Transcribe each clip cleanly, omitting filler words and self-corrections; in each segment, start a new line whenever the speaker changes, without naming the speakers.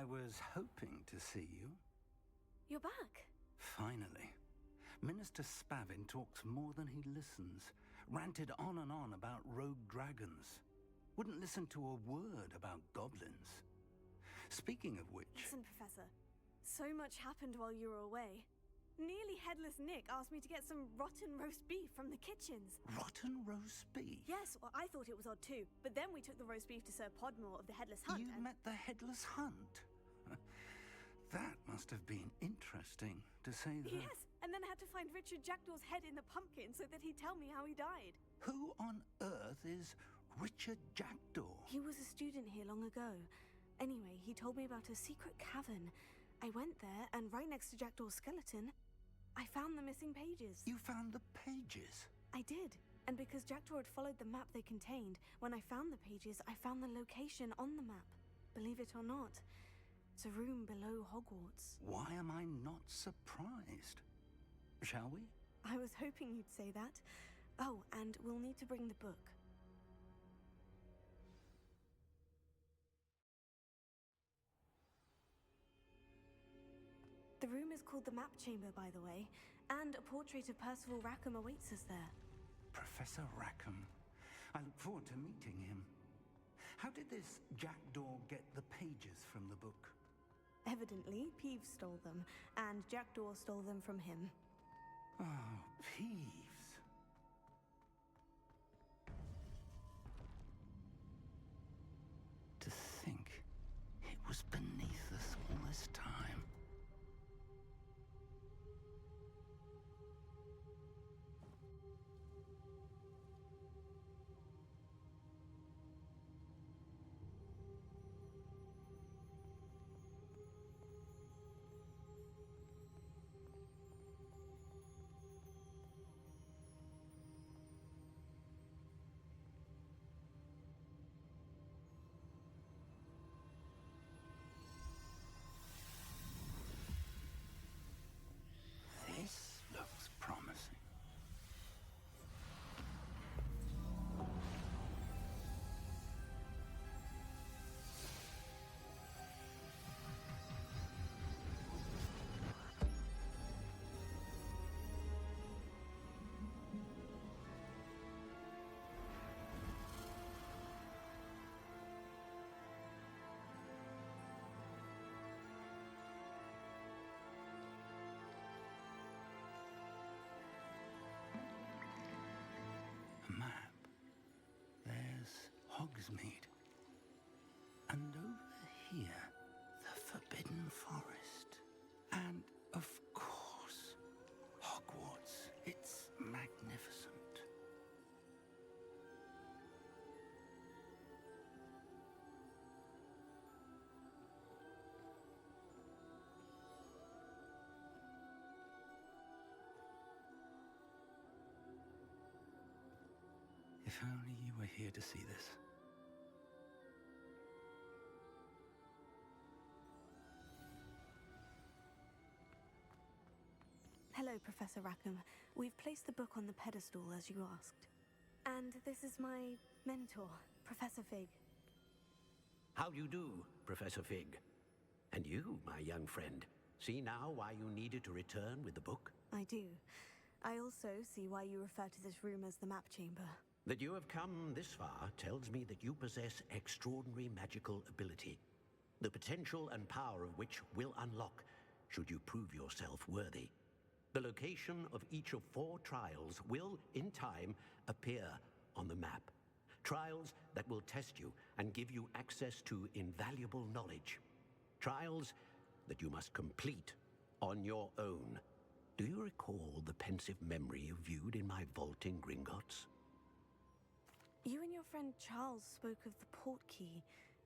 I was hoping to see you.
You're back.
Finally. Minister Spavin talks more than he listens. Ranted on and on about rogue dragons. Wouldn't listen to a word about goblins. Speaking of which...
Listen, Professor. So much happened while you were away. Nearly Headless Nick asked me to get some rotten roast beef from the kitchens.
Rotten roast beef?
Yes, well, I thought it was odd too. But then we took the roast beef to Sir Podmore of the Headless Hunt.
You met the Headless Hunt? That must have been interesting, to say the...
Yes, and then I had to find Richard Jackdaw's head in the pumpkin so that he'd tell me how he died.
Who on earth is Richard Jackdaw?
He was a student here long ago. Anyway, he told me about a secret cavern. I went there, and right next to Jackdaw's skeleton, I found the missing pages.
You found the pages?
I did. And because Jackdaw had followed the map they contained, when I found the pages, I found the location on the map. Believe it or not, it's a room below Hogwarts.
Why am I not surprised? Shall we?
I was hoping you'd say that. Oh, and we'll need to bring the book. The room is called the Map Chamber, by the way, and a portrait of Percival Rackham awaits us there.
Professor Rackham. I look forward to meeting him. How did this Jackdaw get the pages from the book?
Evidently, Peeves stole them, and Jackdaw stole them from him.
Oh, Peeves. To think it was beneath us all this time. This looks promising. Map. There's Hogsmeade. And over here, the Forbidden Forest. And, of course, Hogwarts. It's magnificent. If only you were here to see this.
Hello, Professor Rackham. We've placed the book on the pedestal, as you asked. And this is my mentor, Professor Fig.
How do you do, Professor Fig? And you, my young friend, see now why you needed to return with the book?
I do. I also see why you refer to this room as the Map Chamber.
That you have come this far tells me that you possess extraordinary magical ability, the potential and power of which will unlock should you prove yourself worthy. The location of each of 4 trials will, in time, appear on the map. Trials that will test you and give you access to invaluable knowledge. Trials that you must complete on your own. Do you recall the pensive memory you viewed in my vault in Gringotts?
You and your friend Charles spoke of the portkey,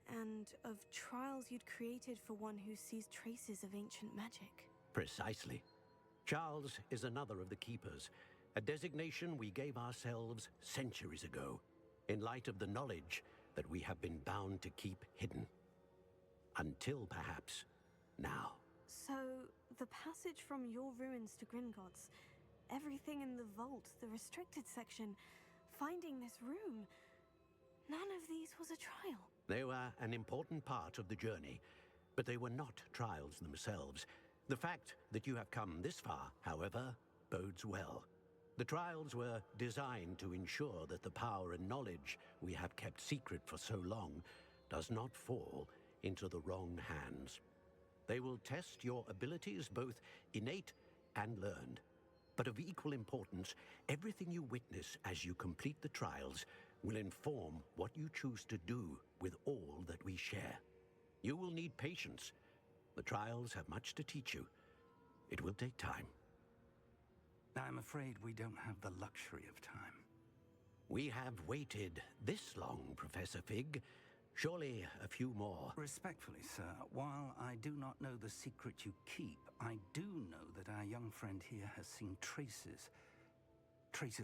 and of trials you'd created for one who sees traces of ancient magic.
Precisely. Charles is another of the Keepers, a designation we gave ourselves centuries ago, in light of the knowledge that we have been bound to keep hidden. Until, perhaps, now.
So, the passage from your ruins to Gringotts, everything in the vault, the restricted section, finding this room, none of these was a trial.
They were an important part of the journey, But they were not trials themselves. The fact that you have come this far, however, bodes well. The trials were designed to ensure that the power and knowledge we have kept secret for so long does not fall into the wrong hands. They will test your abilities, both innate and learned. But of equal importance, everything you witness as you complete the trials will inform what you choose to do with all that we share. You will need patience. The trials have much to teach you. It will take time.
I'm afraid we don't have the luxury of time.
We have waited this long, Professor Fig. Surely a few more.
Respectfully, sir, while I do not know the secret you keep, I do know that our young friend here has seen traces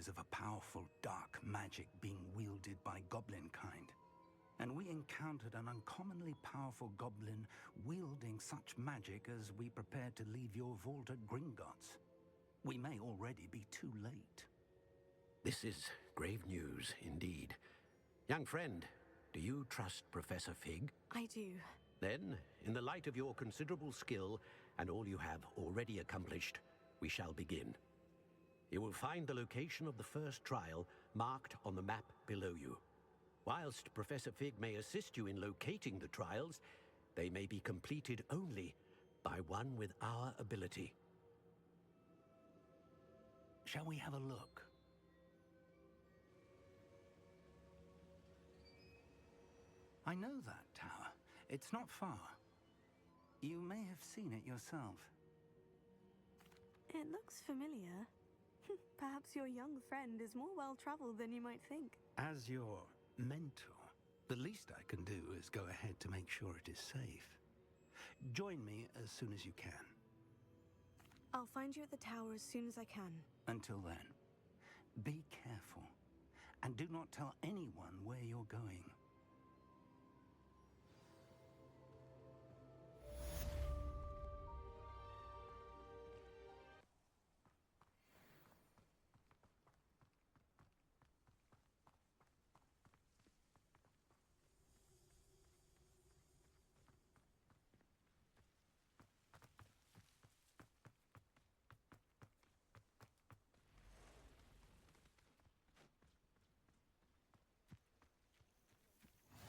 of a powerful dark magic being wielded by goblin kind. And we encountered an uncommonly powerful goblin wielding such magic as we prepared to leave your vault at Gringotts. We may already be too late.
This is grave news indeed. Young friend, do you trust Professor Fig?
I do.
Then, in the light of your considerable skill and all you have already accomplished, we shall begin. You will find the location of the first trial marked on the map below you. Whilst Professor Fig may assist you in locating the trials, they may be completed only by one with our ability.
Shall we have a look? I know that tower. It's not far. You may have seen it yourself.
It looks familiar. Perhaps your young friend is more well-traveled than you might think.
As your mentor, the least I can do is go ahead to make sure it is safe. Join me as soon as you can.
I'll find you at the tower as soon as I can.
Until then, be careful, and do not tell anyone where you're going.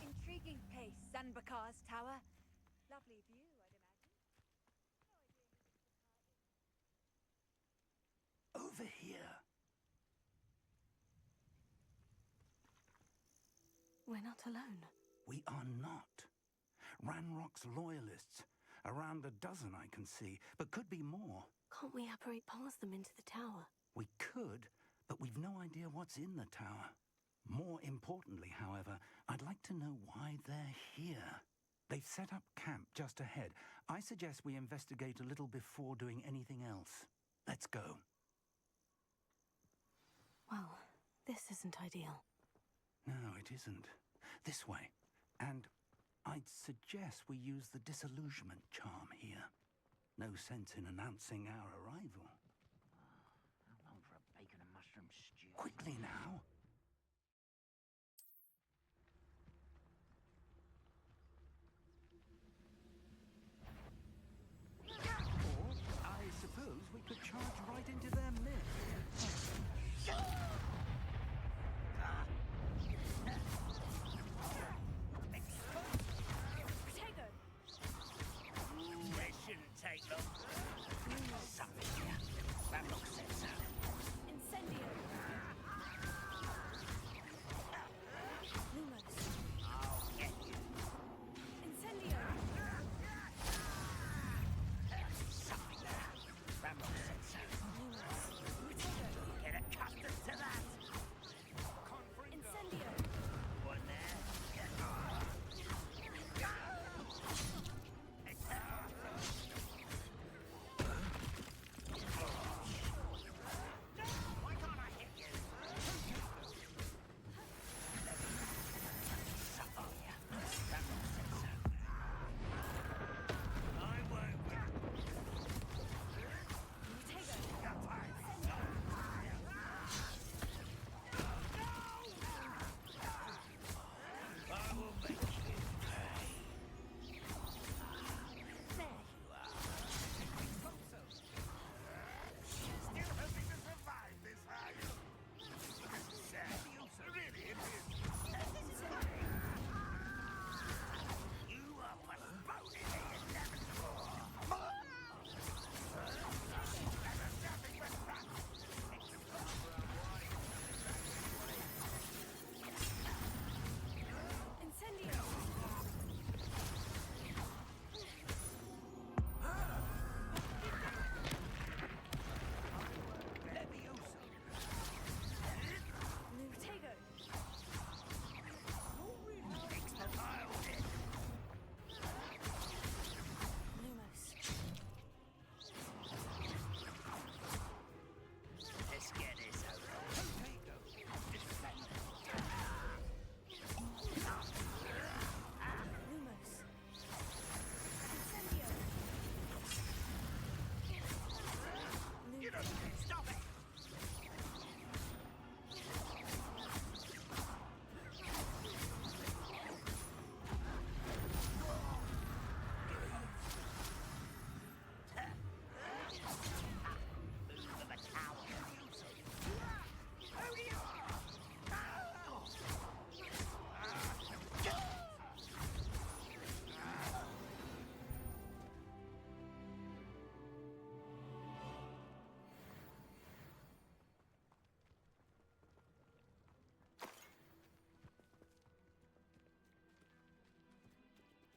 Intriguing pace, Zanbakar's tower. Lovely view, I'd imagine.
Over here.
We're not alone.
We are not. Ranrock's loyalists. Around a dozen I can see, but could be more.
Can't we apparate past them into the tower?
We could, but we've no idea what's in the tower. More importantly, however, I'd like to know why they're here. They've set up camp just ahead. I suggest we investigate a little before doing anything else. Let's go.
Well, this isn't ideal.
No, it isn't. This way. And I'd suggest we use the disillusionment charm here. No sense in announcing our arrival.
How long for a bacon and mushroom stew?
Quickly now. Or, I suppose we could charge right into their midst.
Potato!
They shouldn't take long. Something here. Ramlock said so.
Incendio!
Lumos.
I'll get you.
Incendio!
Something there. Ramlock said so.
Potato!
Get accustomed to that.
Incendio!
One there. Why can't I hit you? Suffer. Ramlock said so. I won't.
Potato!
I will make you pay.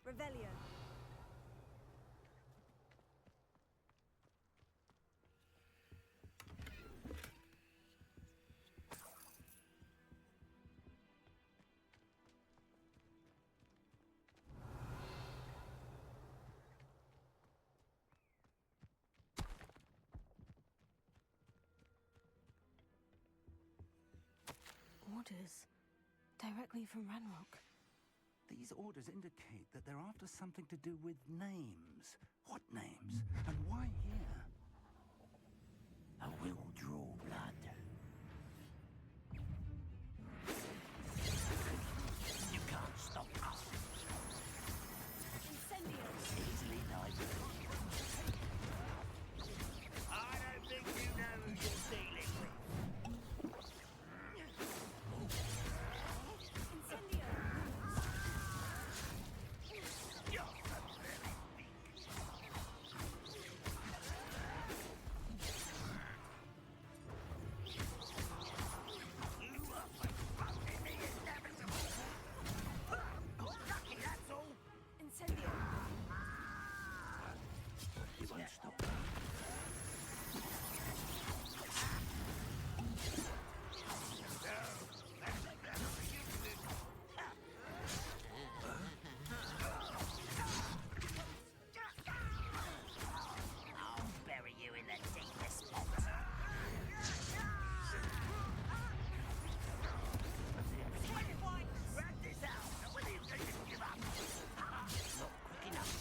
Revelio.
Orders. Directly from Ranrock.
These orders indicate that they're after something to do with names. What names? And why here?
I will draw blood. You can't stop us.
Incendio.
Easily neither. I don't think you know who you're dealing with.
Incendio.
You're so very big. You are confronting the inevitable. Lucky, that's all.
Incendio.
You won't stop. I'll bury you in the deepest spot. Rat this out! Not with him, they didn't give up. Not quick enough.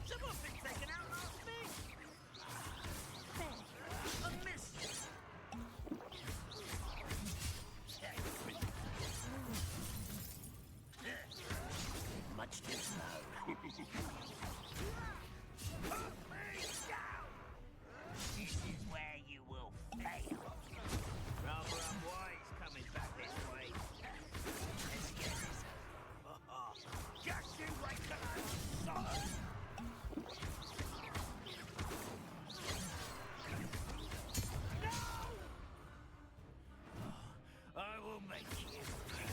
Someone's been taken out last week. A miss. Much too slow. Put me down! This is where you will fail. Rather unwise coming back this way. Let's get this. Just you wait till I'm sorry. No! I will make you pay.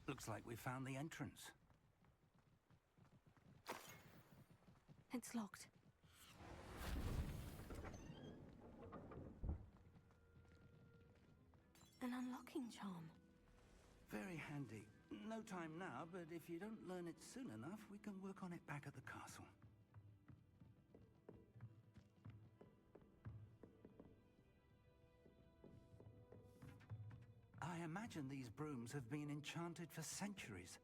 Looks like we found the entrance.
It's locked. An unlocking charm.
Very handy. No time now, but if you don't learn it soon enough, we can work on it back at the castle. I imagine these brooms have been enchanted for centuries.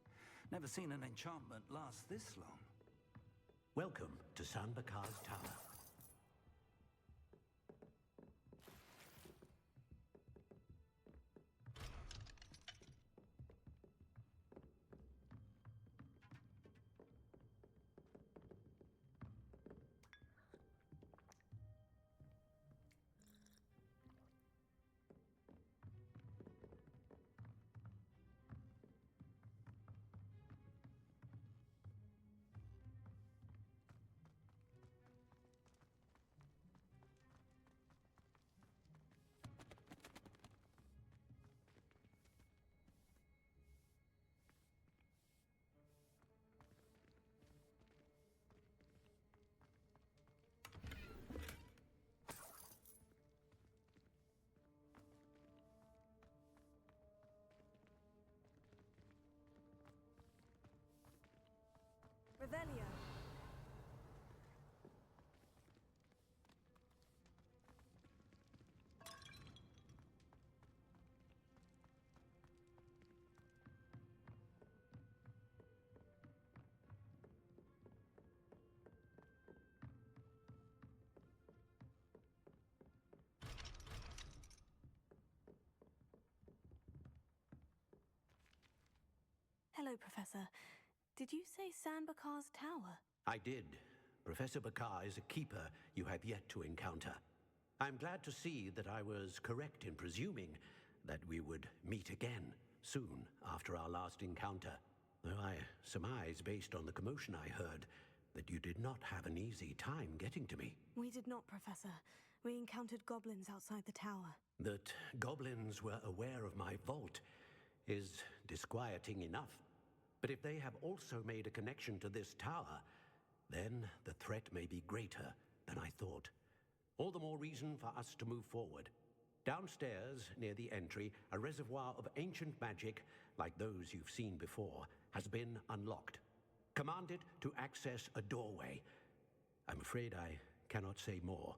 Never seen an enchantment last this long.
Welcome to Sanbakar's Tower.
Hello, Professor. Did you say Sanbakar's tower?
I did. Professor Bakar is a keeper you have yet to encounter. I'm glad to see that I was correct in presuming that we would meet again soon after our last encounter. Though I surmise, based on the commotion I heard, that you did not have an easy time getting to me.
We did not, Professor. We encountered goblins outside the tower.
That goblins were aware of my vault is disquieting enough. But if they have also made a connection to this tower, then the threat may be greater than I thought. All the more reason for us to move forward. Downstairs, near the entry, a reservoir of ancient magic, like those you've seen before, has been unlocked. Command it to access a doorway. I'm afraid I cannot say more.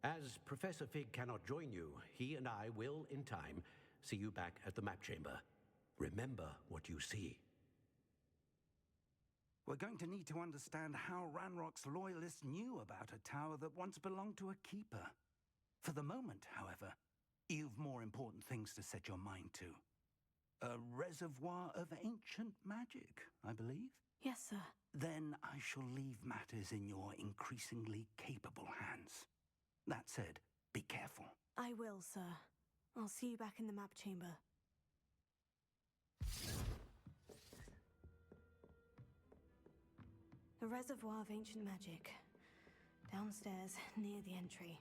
As Professor Fig cannot join you, he and I will, in time, see you back at the map chamber. Remember what you see.
We're going to need to understand how Ranrock's loyalists knew about a tower that once belonged to a keeper. For the moment, however, you've more important things to set your mind to. A reservoir of ancient magic, I believe?
Yes, sir.
Then I shall leave matters in your increasingly capable hands. That said, be careful.
I will, sir. I'll see you back in the map chamber. A reservoir of ancient magic. Downstairs, near the entry.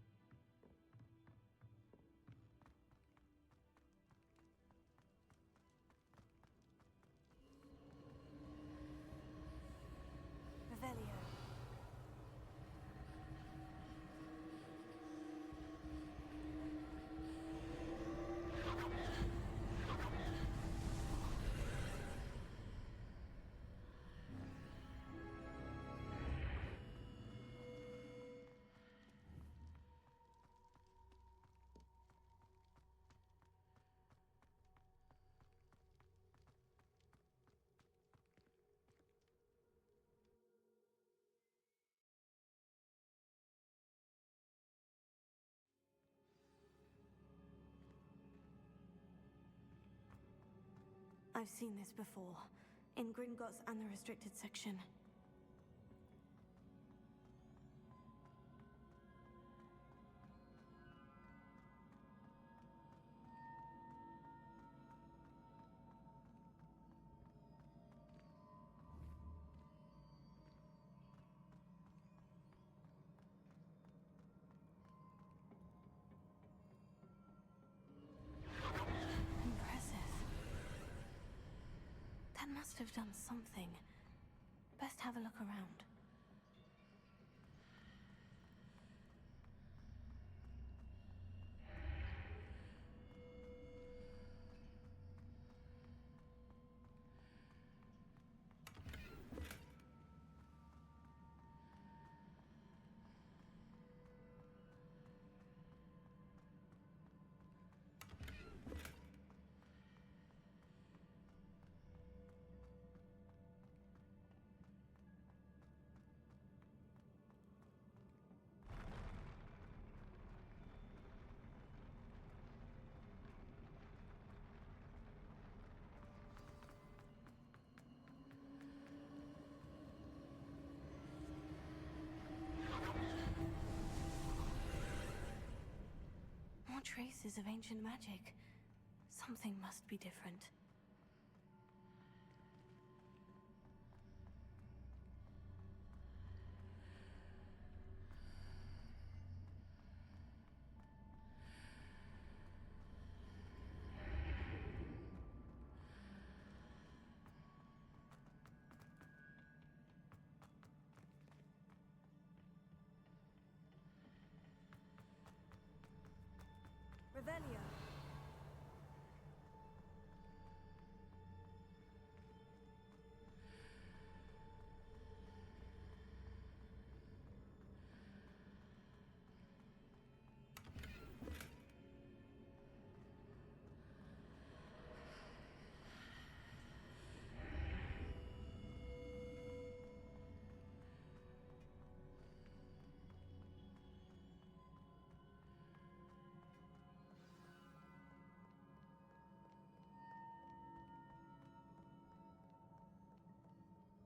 Revelio. I've seen this before, in Gringotts and the restricted section. Impressive. That must have done something. Best have a look around. More traces of ancient magic. Something must be different. Revelio.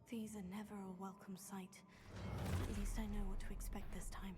These are never a welcome sight. At least I know what to expect this time.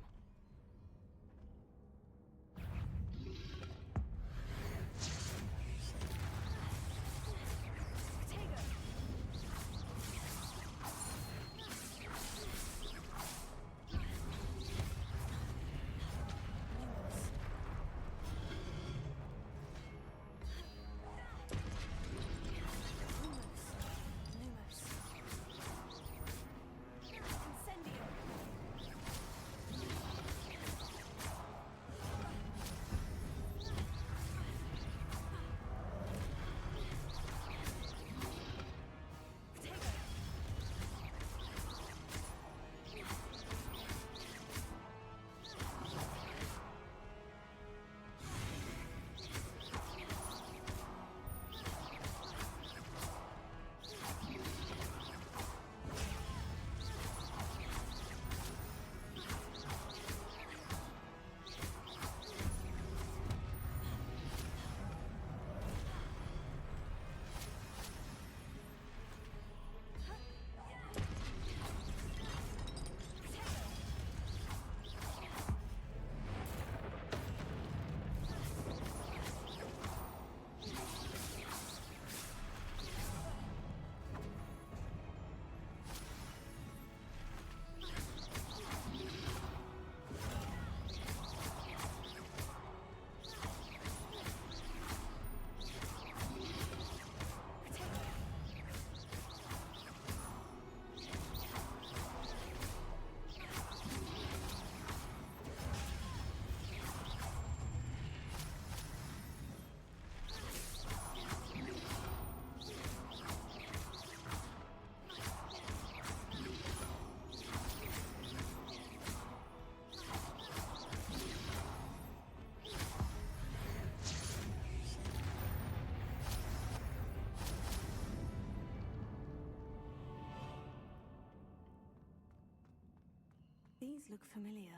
These look familiar.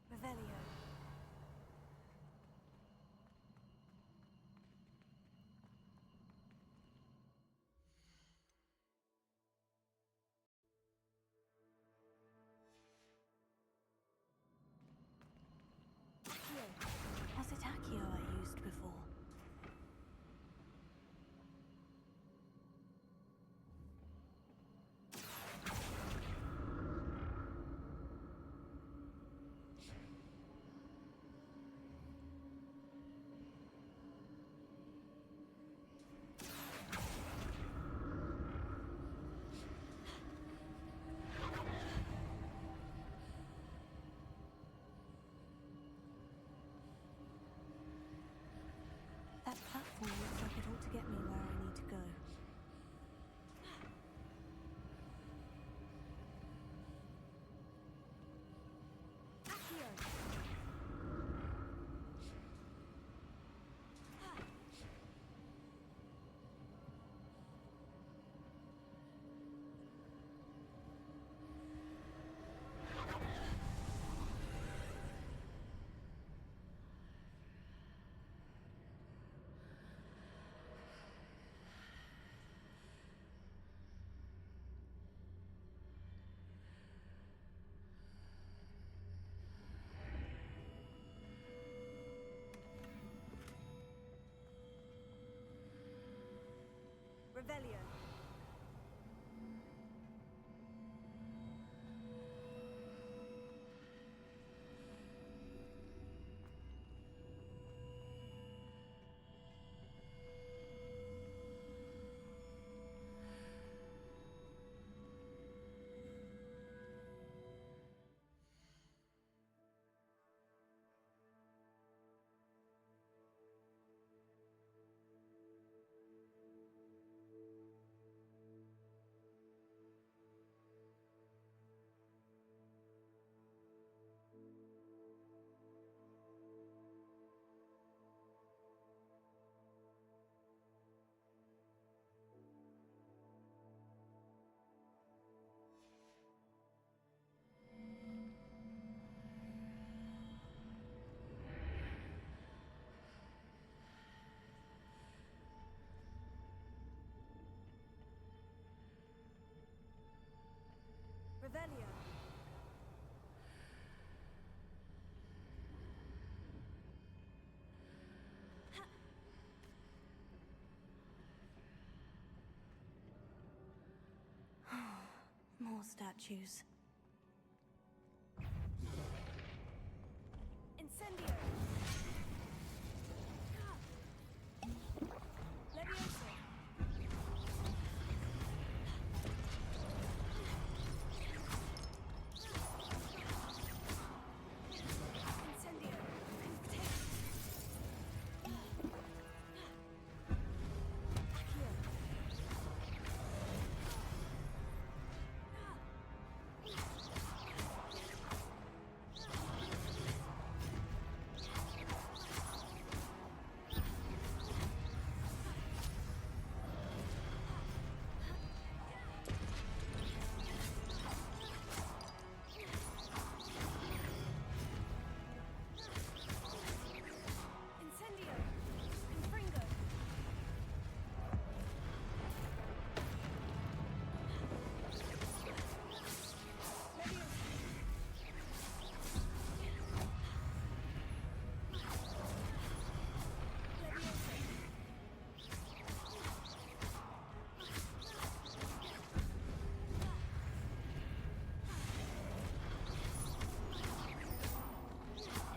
Revelio. Accio. Was it Accio I used before? That platform looks like it ought to get me where I need to go. Revelio. More statues. Incendio! Levioso! Incendio! Accio! Incendio! Confringo! Levioso! Levioso!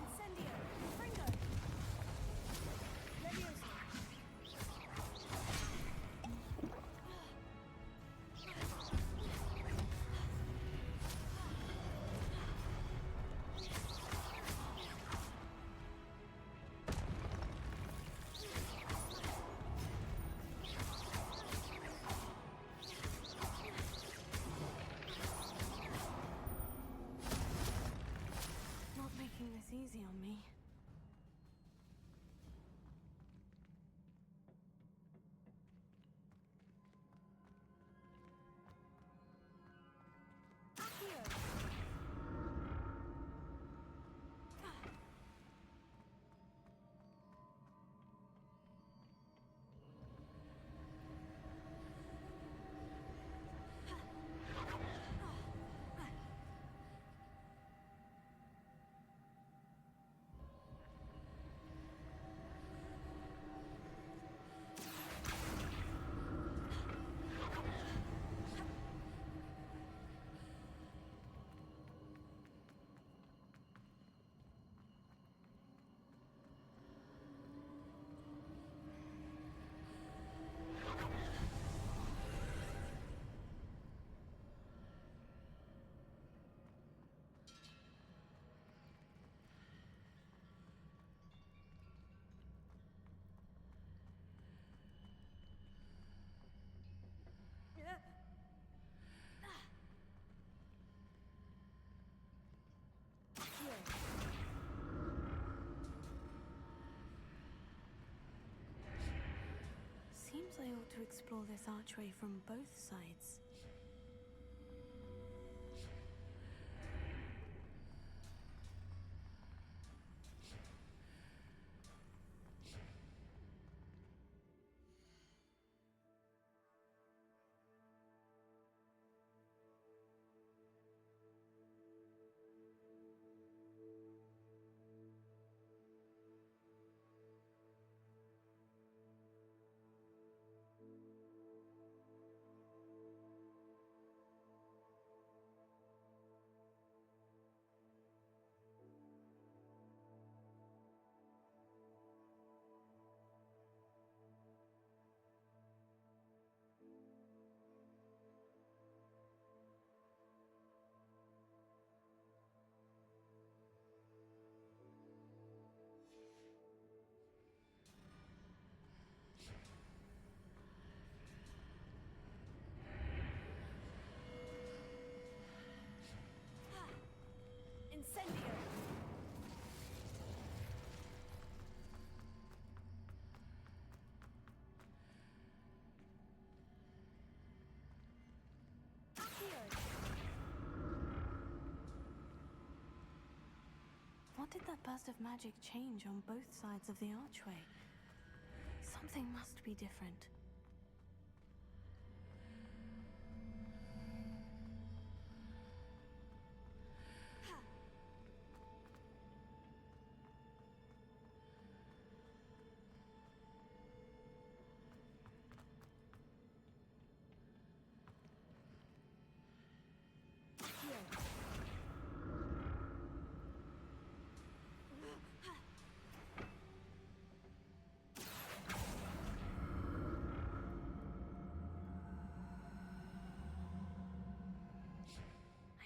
Incendio! Confringo! Levioso! Not making this easy on me. Accio! Accio! Seems I ought to explore this archway from both sides. Incendio! Accio! What did that burst of magic change on both sides of the archway? Something must be different.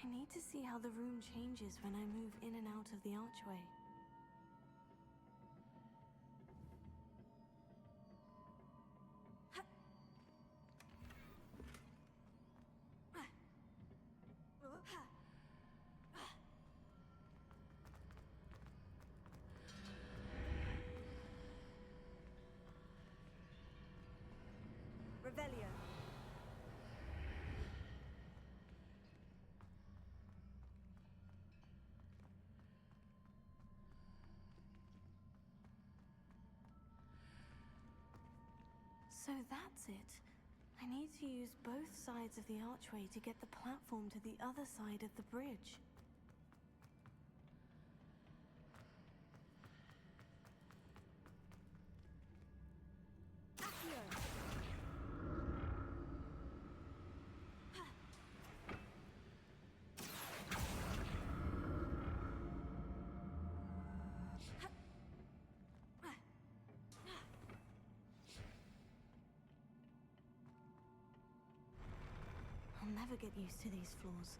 I need to see how the room changes when I move in and out of the archway.
Revelio.
So that's it. I need to use both sides of the archway to get the platform to the other side of the bridge. I'll never get used to these floors.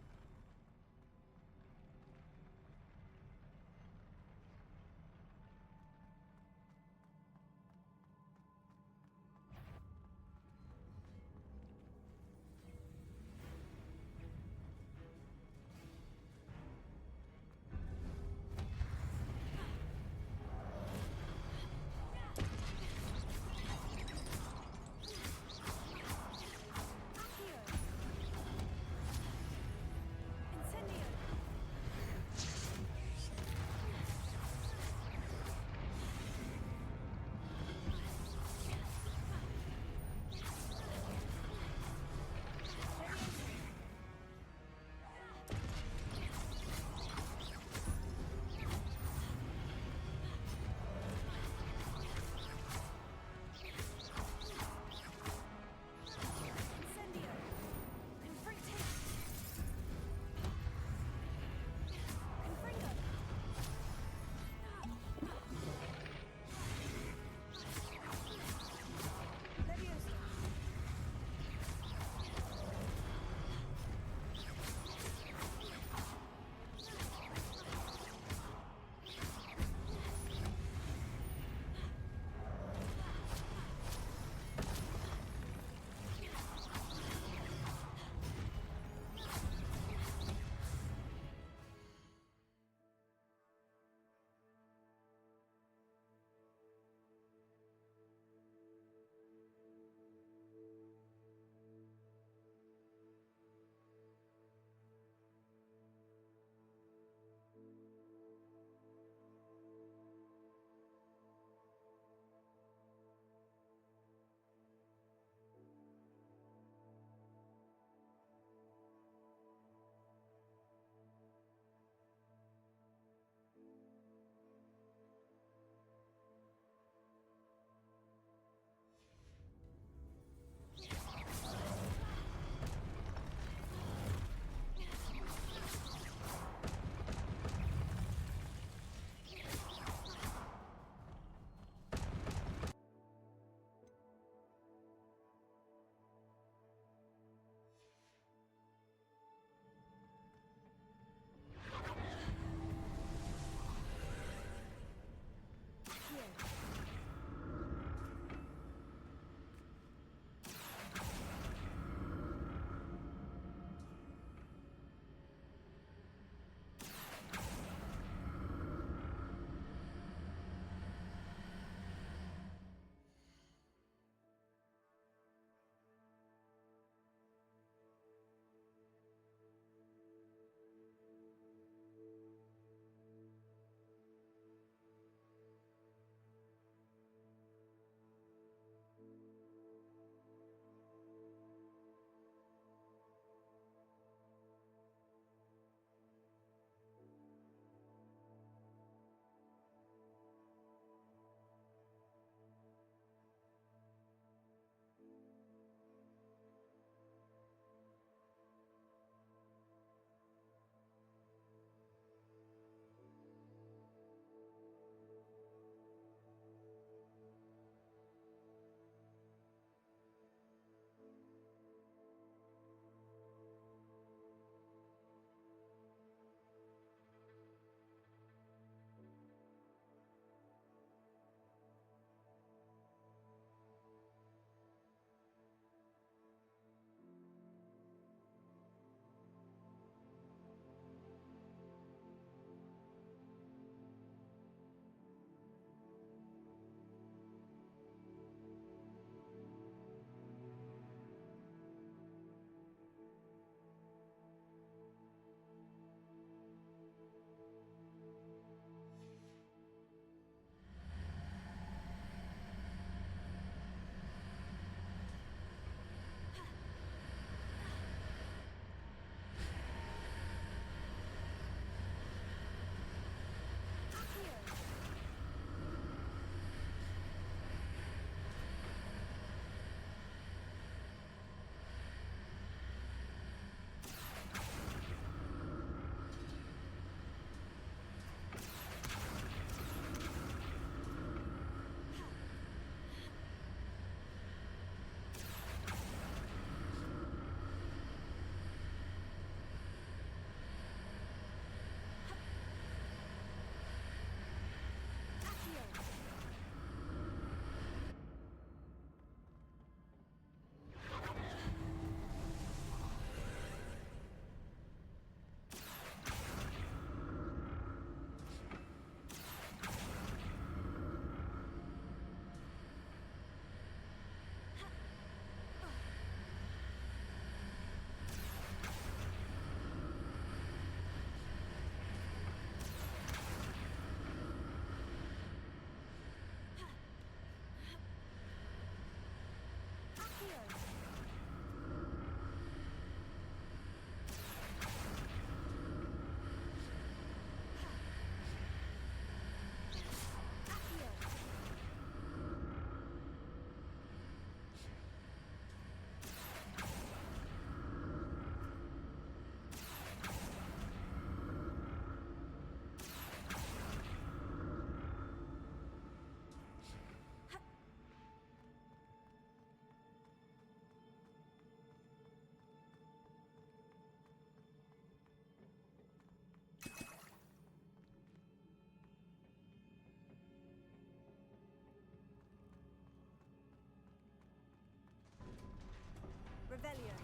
Revelio.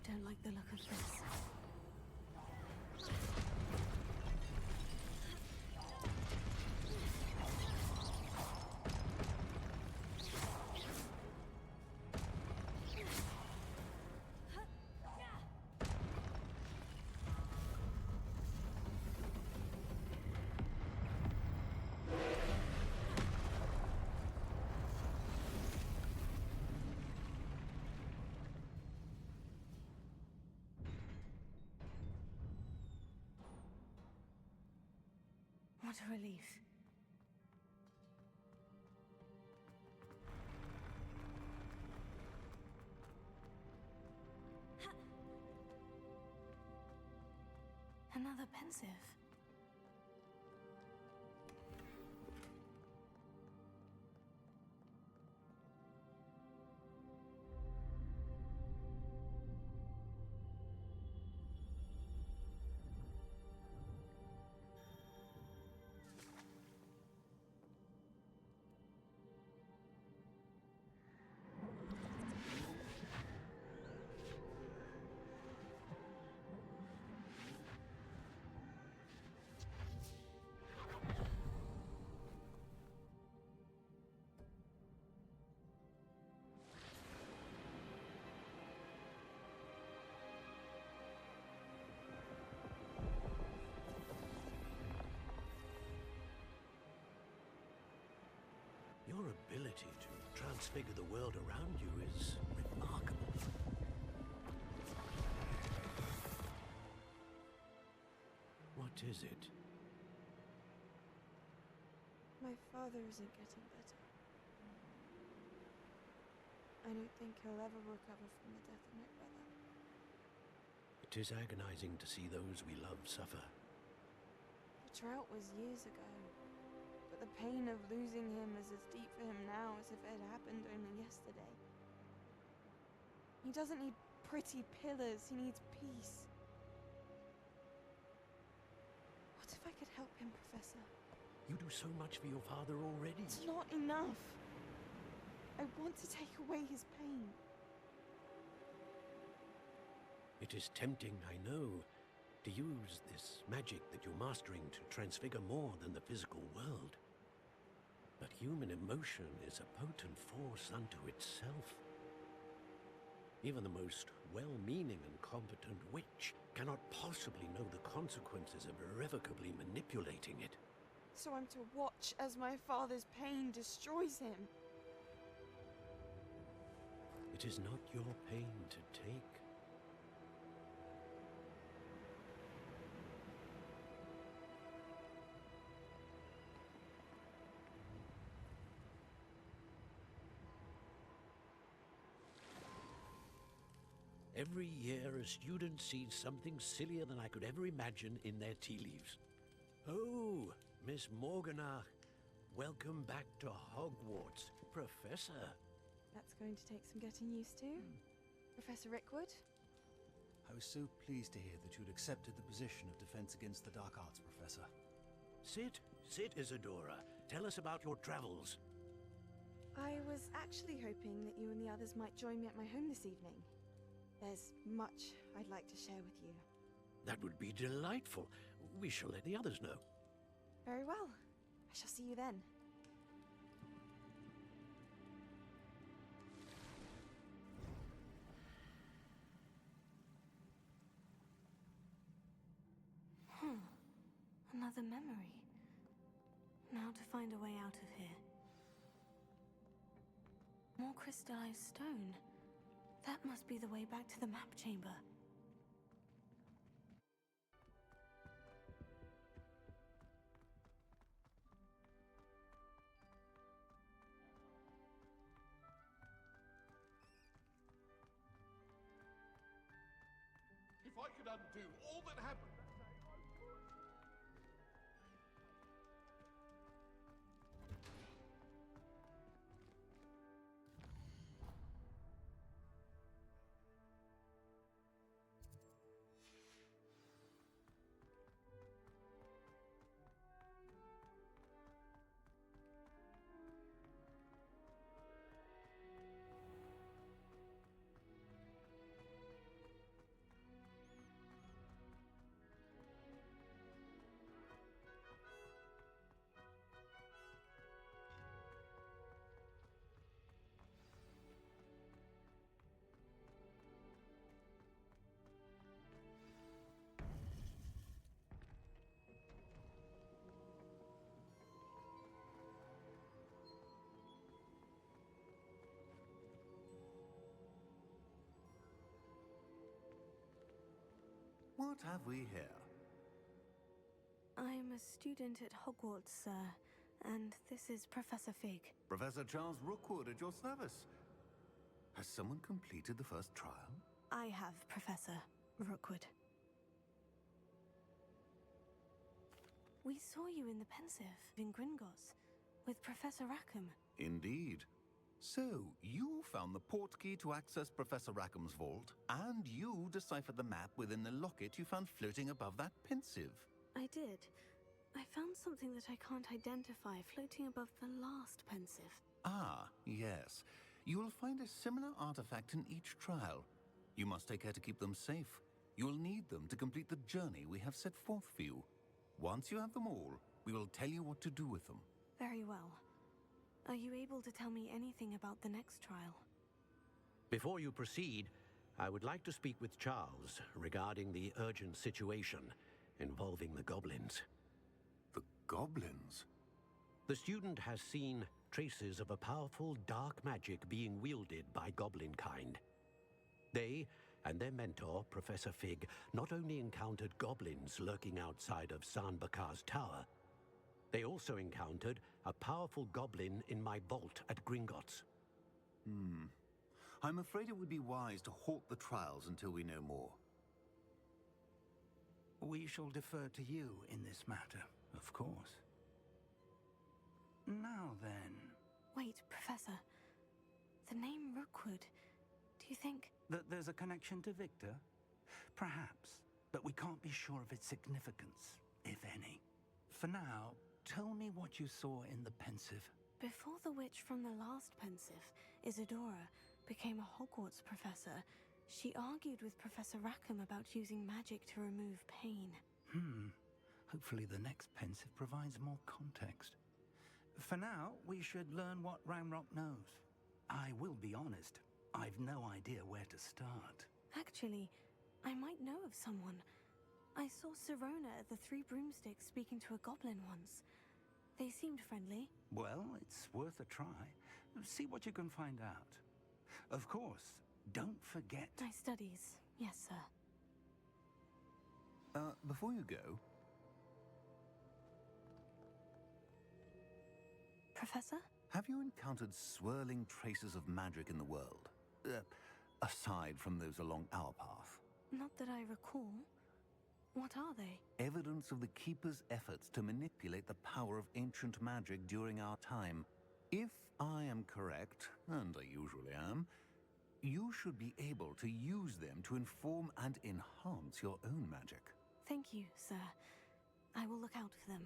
Don't like the look of this. What a relief. Another pensive.
Your ability to transfigure the world around you is remarkable. What is it?
My father isn't getting better. I don't think he'll ever recover from the death of my brother.
It is agonizing to see those we love suffer.
The drought was years ago, but the pain of losing him is as deep for him now as if it had happened only yesterday. He doesn't need pretty pillars, he needs peace. What if I could help him, Professor?
You do so much for your father already.
It's not enough. I want to take away his pain.
It is tempting, I know, to use this magic that you're mastering to transfigure more than the physical world. But human emotion is a potent force unto itself. Even the most well-meaning and competent witch cannot possibly know the consequences of irrevocably manipulating it.
So I'm to watch as my father's pain destroys him.
It is not your pain to take. Every year, a student sees something sillier than I could ever imagine in their tea leaves. Oh, Miss Morgana, welcome back to Hogwarts, Professor.
That's going to take some getting used to. Professor Rickwood?
I was so pleased to hear that you'd accepted the position of Defense Against the Dark Arts, Professor.
Sit, Isadora. Tell us about your travels.
I was actually hoping that you and the others might join me at my home this evening. There's much I'd like to share with you.
That would be delightful. We shall let the others know.
Very well. I shall see you then.
Another memory. Now to find a way out of here. More crystallized stone. That must be the way back to the map chamber.
If I could undo all that happened that day, I would.
What have we here?
I'm a student at Hogwarts, sir, and this is Professor Fig.
Professor Charles Rookwood at your service. Has someone completed the first trial?
I have, Professor Rookwood. We saw you in the Pensive in Gringotts with Professor Rackham.
Indeed. So, you found the portkey to access Professor Rackham's vault, and you deciphered the map within the locket you found floating above that Pensive.
I did. I found something that I can't identify floating above the last Pensive.
Ah, yes. You will find a similar artifact in each trial. You must take care to keep them safe. You will need them to complete the journey we have set forth for you. Once you have them all, we will tell you what to do with them.
Very well. Are you able to tell me anything about the next trial?
Before you proceed, I would like to speak with Charles regarding the urgent situation involving the goblins.
The goblins?
The student has seen traces of a powerful dark magic being wielded by goblin kind. They and their mentor, Professor Fig, not only encountered goblins lurking outside of Sanbakar's tower, they also encountered a powerful goblin in my vault at Gringotts.
I'm afraid it would be wise to halt the trials until we know more.
We shall defer to you in this matter, of course. Now then...
Wait, Professor. The name Rookwood. Do you think...
That there's a connection to Victor? Perhaps, but we can't be sure of its significance, if any. For now, tell me what you saw in the Pensive.
Before the witch from the last Pensive, Isadora, became a Hogwarts professor, she argued with Professor Rackham about using magic to remove pain.
Hopefully the next Pensive provides more context. For now, we should learn what Ranrock knows. I will be honest, I've no idea where to start.
Actually, I might know of someone. I saw Sirona at the Three Broomsticks speaking to a goblin once. They seemed friendly.
Well, it's worth a try. See what you can find out. Of course, don't forget...
My studies. Yes, sir.
Before you go...
Professor?
Have you encountered swirling traces of magic in the world? Aside from those along our path.
Not that I recall. What are they?
Evidence of the Keeper's efforts to manipulate the power of ancient magic during our time. If I am correct, and I usually am, you should be able to use them to inform and enhance your own magic.
Thank you, sir. I will look out for them.